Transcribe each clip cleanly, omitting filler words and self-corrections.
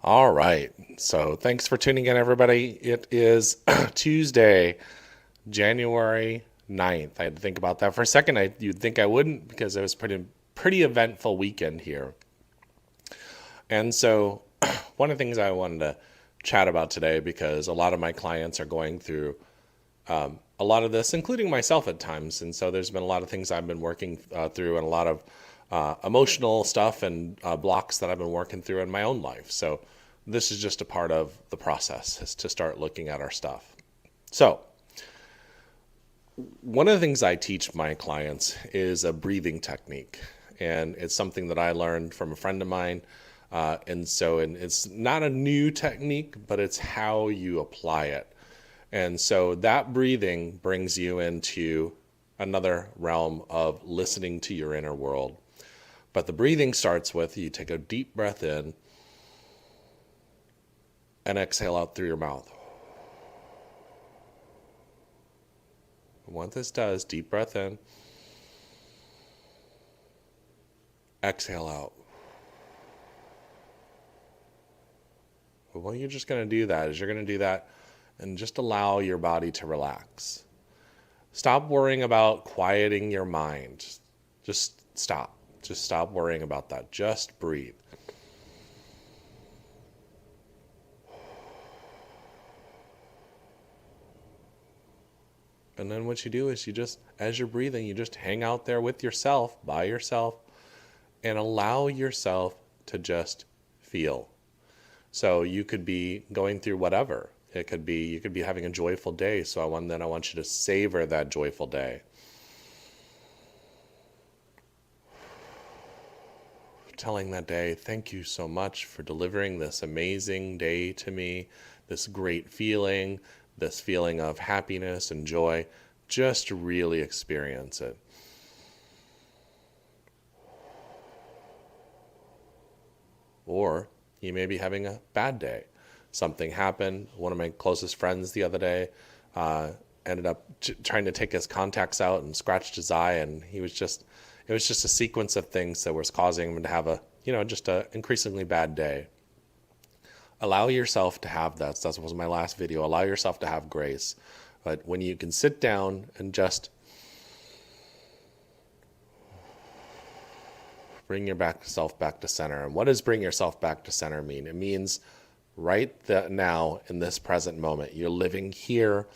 All right. So thanks for tuning in, everybody. It is Tuesday, January 9th. I had to think about that for a second. You'd think I wouldn't because it was pretty eventful weekend here. And so one of the things I wanted to chat about today, because a lot of my clients are going through a lot of this, including myself at times. And so there's been a lot of things I've been working through, and a lot of emotional stuff and blocks that I've been working through in my own life. So this is just a part of the process, is to start looking at our stuff. So one of the things I teach my clients is a breathing technique. And it's something that I learned from a friend of mine. And it's not a new technique, but it's how you apply it. And so that breathing brings you into another realm of listening to your inner world. But the breathing starts with you take a deep breath in and exhale out through your mouth. And what this does, deep breath in, exhale out. But what you're just going to do that is you're going to do that and just allow your body to relax. Stop worrying about quieting your mind. Just stop. Just stop worrying about that. Just breathe. And then what you do is as you're breathing, you just hang out there with yourself, by yourself, and allow yourself to just feel. So you could be going through whatever. You could be having a joyful day. So I want you to savor that joyful day. Telling that day, thank you so much for delivering this amazing day to me, this great feeling, this feeling of happiness and joy. Just really experience it. Or you may be having a bad day. Something happened. One of my closest friends the other day ended up trying to take his contacts out and scratched his eye, and it was just a sequence of things that was causing him to have just a increasingly bad day. Allow yourself to have that. That was my last video. Allow yourself to have grace. But when you can sit down and just bring yourself back to center. And what does bring yourself back to center mean? It means right now, in this present moment, you're living here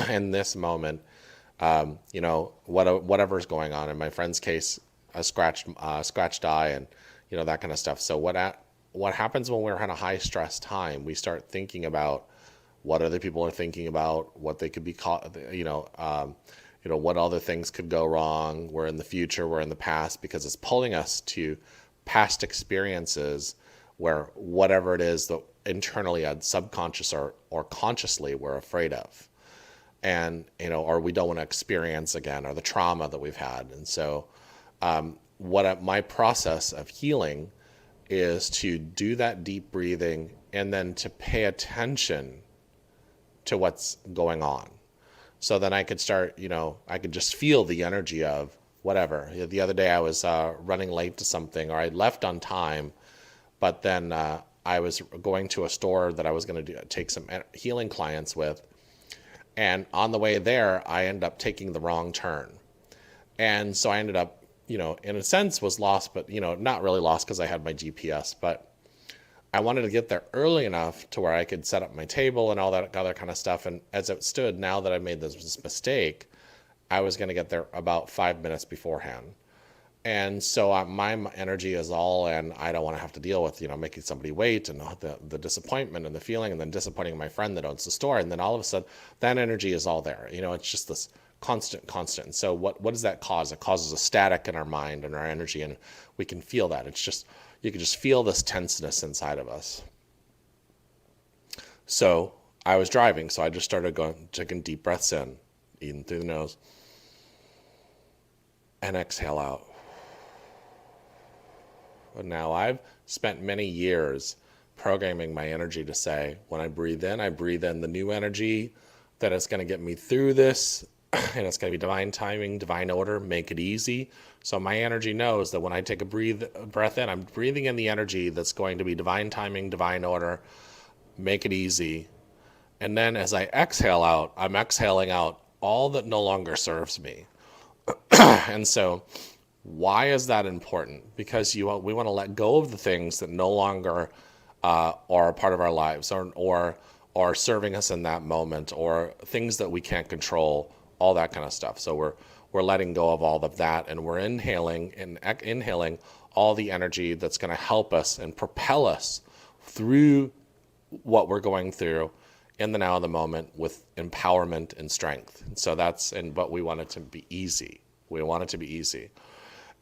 in this moment. Whatever's going on. In my friend's case, a scratched eye, and that kind of stuff. So what happens when we're in a high stress time? We start thinking about what other people are thinking about, what they could be caught, what other things could go wrong. We're in the future, we're in the past, because it's pulling us to past experiences where whatever it is that internally, subconscious or consciously, we're afraid of. And, or we don't want to experience again, or the trauma that we've had. And so my process of healing is to do that deep breathing and then to pay attention to what's going on. So then I could start, I could just feel the energy of whatever. The other day I was running late to something, or I left on time, but then I was going to a store that I was going to take some healing clients with. And on the way there, I ended up taking the wrong turn. And so I ended up, in a sense was lost, but, not really lost because I had my GPS. But I wanted to get there early enough to where I could set up my table and all that other kind of stuff. And as it stood, now that I made this mistake, I was going to get there about 5 minutes beforehand. And so my energy is all in. I don't want to have to deal with, making somebody wait, and the disappointment and the feeling, and then disappointing my friend that owns the store. And then all of a sudden, that energy is all there. It's just this constant. And so what does that cause? It causes a static in our mind and our energy, and we can feel that. You can just feel this tenseness inside of us. So I was driving, so I just started taking deep breaths in, in through the nose, and exhale out. Now, I've spent many years programming my energy to say, when I breathe in the new energy that is going to get me through this and it's going to be divine timing, divine order, make it easy. So my energy knows that when I take a breath in, I'm breathing in the energy that's going to be divine timing, divine order, make it easy. And then as I exhale out, I'm exhaling out all that no longer serves me. And so why is that important? Because we want to let go of the things that no longer are a part of our lives, or are serving us in that moment, or things that we can't control, all that kind of stuff. So we're letting go of all of that, and we're inhaling all the energy that's going to help us and propel us through what we're going through in the now of the moment with empowerment and strength. So but we want it to be easy. We want it to be easy.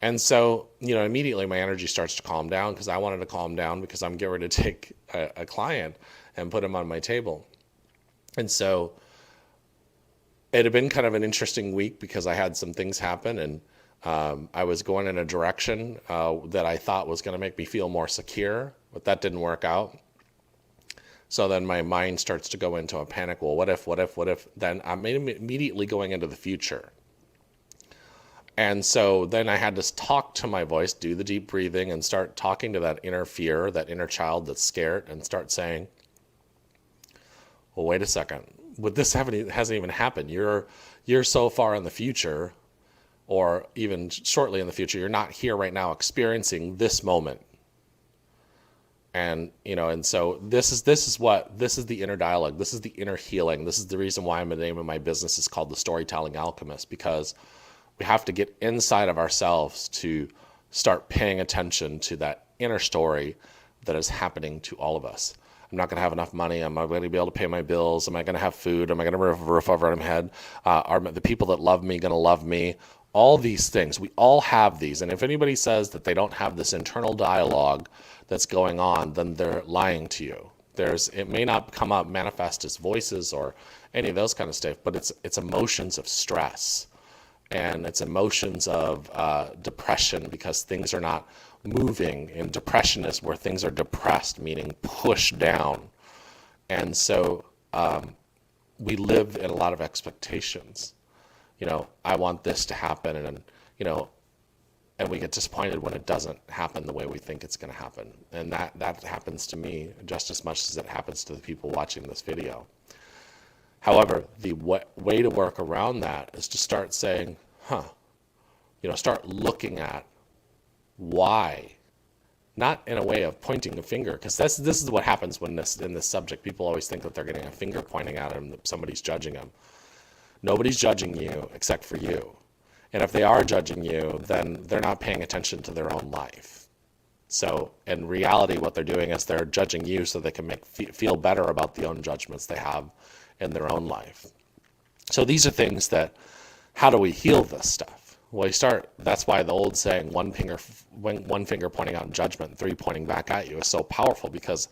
And so, immediately my energy starts to calm down, because I wanted to calm down because I'm getting ready to take a client and put him on my table. And so it had been kind of an interesting week, because I had some things happen, and I was going in a direction that I thought was going to make me feel more secure, but that didn't work out. So then my mind starts to go into a panic. Well, what if? Then I'm immediately going into the future. And so then I had to talk to my voice, do the deep breathing, and start talking to that inner fear, that inner child that's scared, and start saying, well, wait a second. This hasn't even happened. You're so far in the future, or even shortly in the future. You're not here right now experiencing this moment. And so this is the inner dialogue. This is the inner healing. This is the reason why the name of my business is called The Storytelling Alchemist, because we have to get inside of ourselves to start paying attention to that inner story that is happening to all of us. I'm not going to have enough money. Am I going to be able to pay my bills? Am I going to have food? Am I going to have a roof over my head? Are the people that love me going to love me? All these things, we all have these. And if anybody says that they don't have this internal dialogue that's going on, then they're lying to you. It may not come up, manifest as voices or any of those kind of stuff, but it's emotions of stress. And it's emotions of depression, because things are not moving. And depression is where things are depressed, meaning pushed down. And so we live in a lot of expectations. I want this to happen, and we get disappointed when it doesn't happen the way we think it's going to happen. And that happens to me just as much as it happens to the people watching this video. However, the way to work around that is to start saying, start looking at why. Not in a way of pointing a finger, because this is what happens in this subject. People always think that they're getting a finger pointing at them, that somebody's judging them. Nobody's judging you except for you. And if they are judging you, then they're not paying attention to their own life. So in reality, what they're doing is they're judging you so they can feel better about the own judgments they have in their own life. So these are things that, how do we heal this stuff? Well, that's why the old saying, one finger pointing out judgment, three pointing back at you, is so powerful, because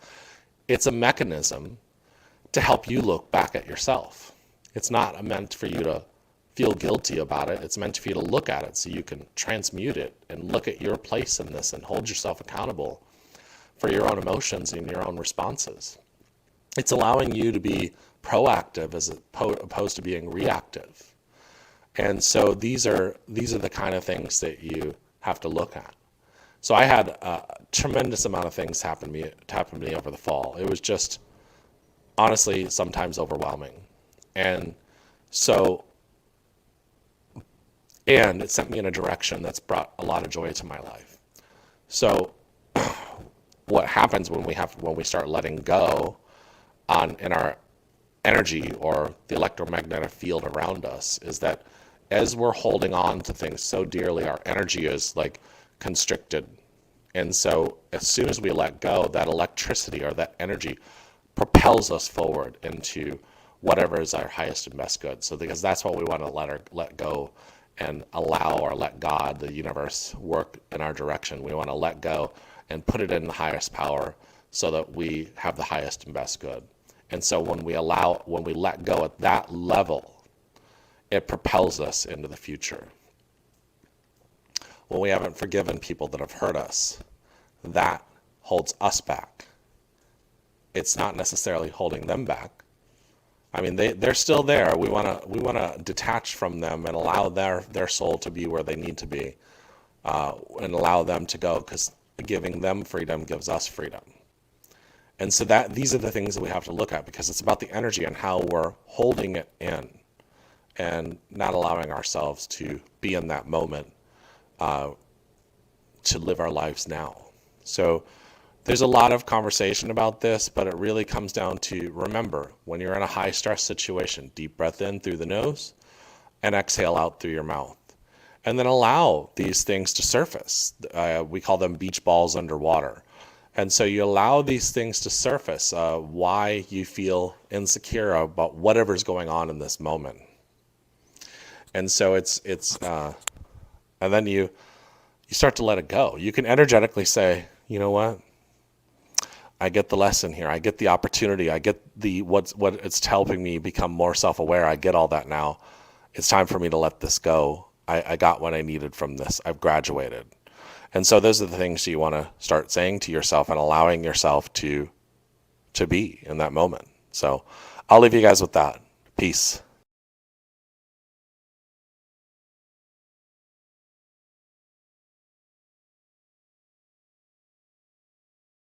it's a mechanism to help you look back at yourself. It's not meant for you to feel guilty about it. It's meant for you to look at it so you can transmute it and look at your place in this and hold yourself accountable for your own emotions and your own responses. It's allowing you to be proactive as opposed to being reactive. And so these are the kind of things that you have to look at. So I had a tremendous amount of things happen to me over the fall. It was just honestly sometimes overwhelming. And it sent me in a direction that's brought a lot of joy to my life. So what happens when we start letting go in our energy or the electromagnetic field around us is that as we're holding on to things so dearly, our energy is like constricted. And so as soon as we let go, that electricity or that energy propels us forward into whatever is our highest and best good. So because that's what we want to let go and allow, or let God, the universe, work in our direction. We want to let go and put it in the highest power so that we have the highest and best good. And so when we let go at that level, it propels us into the future. When we haven't forgiven people that have hurt us, that holds us back. It's not necessarily holding them back. I mean, they're still there. We want to detach from them and allow their soul to be where they need to be, and allow them to go, because giving them freedom gives us freedom. And so that these are the things that we have to look at, because it's about the energy and how we're holding it in and not allowing ourselves to be in that moment, to live our lives now. So there's a lot of conversation about this, but it really comes down to, remember, when you're in a high stress situation, deep breath in through the nose and exhale out through your mouth. And then allow these things to surface. We call them beach balls underwater. And so you allow these things to surface, why you feel insecure about whatever's going on in this moment. And so and then you start to let it go. You can energetically say, you know what? I get the lesson here. I get the opportunity. I get what it's helping me become more self-aware. I get all that now. It's time for me to let this go. I got what I needed from this. I've graduated. And so those are the things you want to start saying to yourself and allowing yourself to be in that moment. So I'll leave you guys with that. Peace.